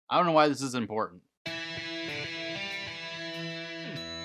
I don't know why this is important.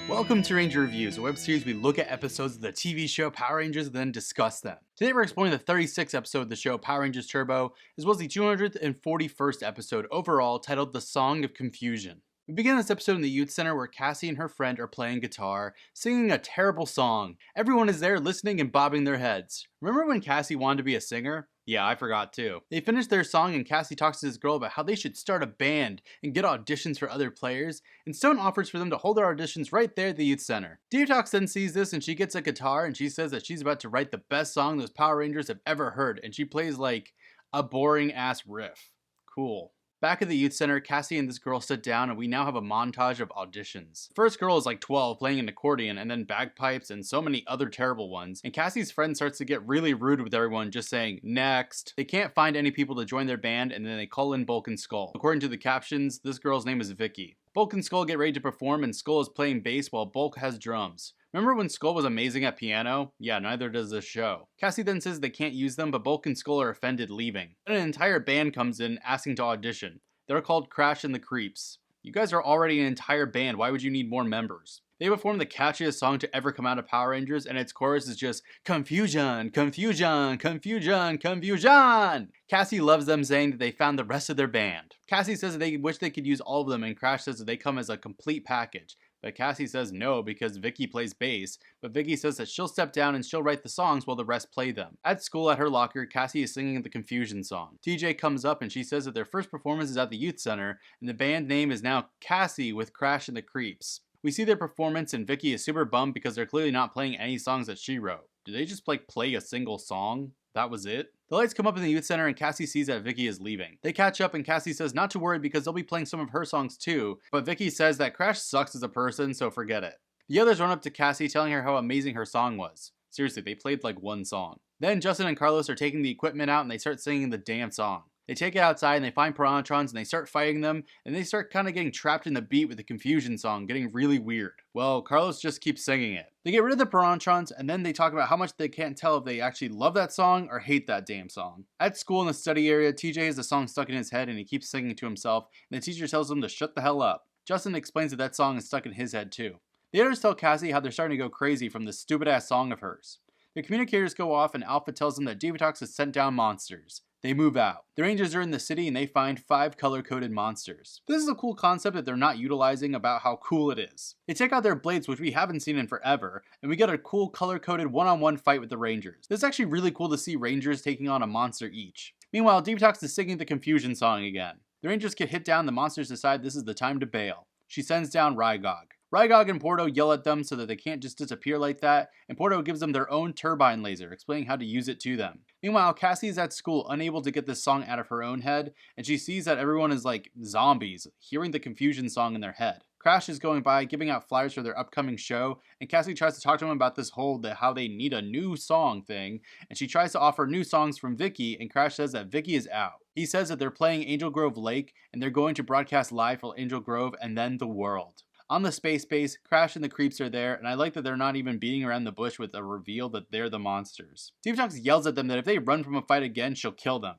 Welcome to Ranger Reviews, a web series we look at episodes of the TV show Power Rangers and then discuss them. Today we're exploring the 36th episode of the show Power Rangers Turbo, as well as the 241st episode overall, titled The Song of Confusion. We begin this episode in the youth center where Cassie and her friend are playing guitar, singing a terrible song. Everyone is there listening and bobbing their heads. Remember when Cassie wanted to be a singer? Yeah, I forgot too. They finish their song and Cassie talks to this girl about how they should start a band and get auditions for other players, and Stone offers for them to hold their auditions right there at the youth center. Detox then sees this and she gets a guitar and she says that she's about to write the best song those Power Rangers have ever heard, and she plays like a boring ass riff. Cool. Back at the youth center, Cassie and this girl sit down and we now have a montage of auditions. The first girl is like 12 playing an accordion and then bagpipes and so many other terrible ones, and Cassie's friend starts to get really rude with everyone, just saying, next. They can't find any people to join their band and then they call in Bulk and Skull. According to the captions, this girl's name is Vicky. Bulk and Skull get ready to perform and Skull is playing bass while Bulk has drums. Remember when Skull was amazing at piano? Yeah, neither does this show. Cassie then says they can't use them, but Bulk and Skull are offended, leaving. Then an entire band comes in asking to audition. They're called Crash and the Creeps. You guys are already an entire band, why would you need more members? They perform the catchiest song to ever come out of Power Rangers, and its chorus is just confusion, confusion, confusion, confusion! Cassie loves them, saying that they found the rest of their band. Cassie says that they wish they could use all of them, and Crash says that they come as a complete package. But Cassie says no because Vicky plays bass, but Vicky says that she'll step down and she'll write the songs while the rest play them. At school at her locker, Cassie is singing the Confusion song. TJ comes up and she says that their first performance is at the youth center, and the band name is now Cassie with Crash and the Creeps. We see their performance and Vicky is super bummed because they're clearly not playing any songs that she wrote. Did they just play a single song? That was it? The lights come up in the youth center and Cassie sees that Vicky is leaving. They catch up and Cassie says not to worry because they'll be playing some of her songs too, but Vicky says that Crash sucks as a person, so forget it. The others run up to Cassie telling her how amazing her song was. Seriously, they played like one song. Then Justin and Carlos are taking the equipment out and they start singing the damn song. They take it outside and they find Piranhatrons and they start fighting them, and they start kind of getting trapped in the beat with the Confusion song, getting really weird. Well, Carlos just keeps singing it. They get rid of the Piranhatrons and then they talk about how much they can't tell if they actually love that song or hate that damn song. At school in the study area, TJ has the song stuck in his head and he keeps singing to himself, and the teacher tells him to shut the hell up. Justin explains that that song is stuck in his head too. The others tell Cassie how they're starting to go crazy from this stupid ass song of hers. The communicators go off and Alpha tells them that Divatox has sent down monsters. They move out. The Rangers are in the city and they find 5 color-coded monsters. This is a cool concept that they're not utilizing about how cool it is. They take out their blades, which we haven't seen in forever, and we get a cool color-coded one-on-one fight with the Rangers. This is actually really cool to see Rangers taking on a monster each. Meanwhile, Divatox is singing the Confusion song again. The Rangers get hit down, the monsters decide this is the time to bail. She sends down Rygog. Rygog and Porto yell at them so that they can't just disappear like that, and Porto gives them their own turbine laser, explaining how to use it to them. Meanwhile, Cassie is at school unable to get this song out of her own head, and she sees that everyone is like zombies, hearing the Confusion song in their head. Crash is going by, giving out flyers for their upcoming show, and Cassie tries to talk to him about this whole how they need a new song thing, and she tries to offer new songs from Vicky, and Crash says that Vicky is out. He says that they're playing Angel Grove Lake, and they're going to broadcast live for Angel Grove and then the world. On the space base, Crash and the Creeps are there, and I like that they're not even beating around the bush with a reveal that they're the monsters. Divatox yells at them that if they run from a fight again, she'll kill them.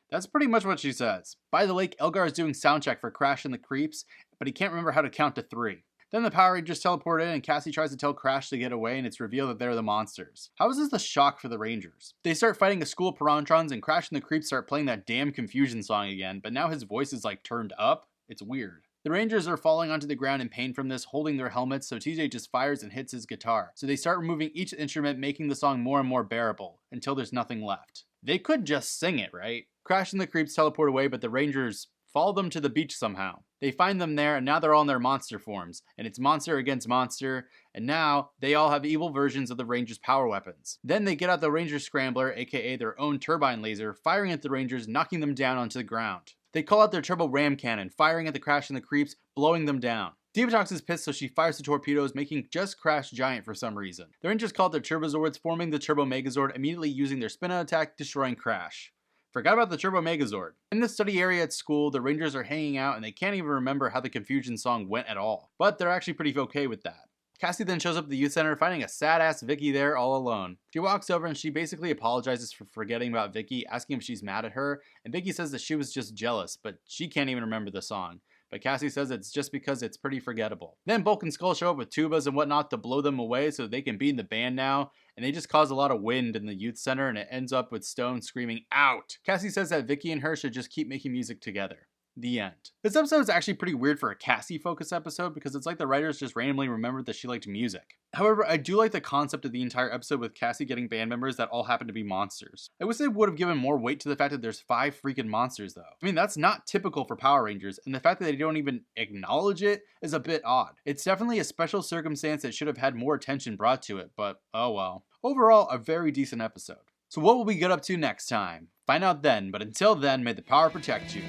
That's pretty much what she says. By the lake, Elgar is doing soundcheck for Crash and the Creeps, but he can't remember how to count to 3. Then the Power Rangers teleport in and Cassie tries to tell Crash to get away, and it's revealed that they're the monsters. How is this the shock for the Rangers? They start fighting a school of Piranhatrons and Crash and the Creeps start playing that damn Confusion song again, but now his voice is like turned up. It's weird. The Rangers are falling onto the ground in pain from this, holding their helmets, so TJ just fires and hits his guitar. So they start removing each instrument, making the song more and more bearable, until there's nothing left. They could just sing it, right? Crash and the Creeps teleport away, but the Rangers follow them to the beach somehow. They find them there, and now they're all in their monster forms, and it's monster against monster, and now they all have evil versions of the Rangers' power weapons. Then they get out the Ranger Scrambler, aka their own turbine laser, firing at the Rangers, knocking them down onto the ground. They call out their turbo ram cannon, firing at the Crash and the Creeps, blowing them down. Divatox is pissed, so she fires the torpedoes, making just Crash giant for some reason. The Rangers call their Turbozords, forming the Turbo Megazord, immediately using their spin-out attack, destroying Crash. Forgot about the Turbo Megazord. In the study area at school, the Rangers are hanging out and they can't even remember how the Confusion song went at all. But they're actually pretty okay with that. Cassie then shows up at the youth center, finding a sad-ass Vicky there all alone. She walks over and she basically apologizes for forgetting about Vicky, asking if she's mad at her, and Vicky says that she was just jealous, but she can't even remember the song. But Cassie says it's just because it's pretty forgettable. Then Bulk and Skull show up with tubas and whatnot to blow them away so they can be in the band now, and they just cause a lot of wind in the youth center, and it ends up with Stone screaming out. Cassie says that Vicky and her should just keep making music together. The end. This episode is actually pretty weird for a Cassie focused episode because it's like the writers just randomly remembered that she liked music. However, I do like the concept of the entire episode with Cassie getting band members that all happen to be monsters. I wish they would have given more weight to the fact that there's 5 freaking monsters though. I mean, that's not typical for Power Rangers, and the fact that they don't even acknowledge it is a bit odd. It's definitely a special circumstance that should have had more attention brought to it, but oh well. Overall, a very decent episode. So what will we get up to next time? Find out then, but until then, may the power protect you.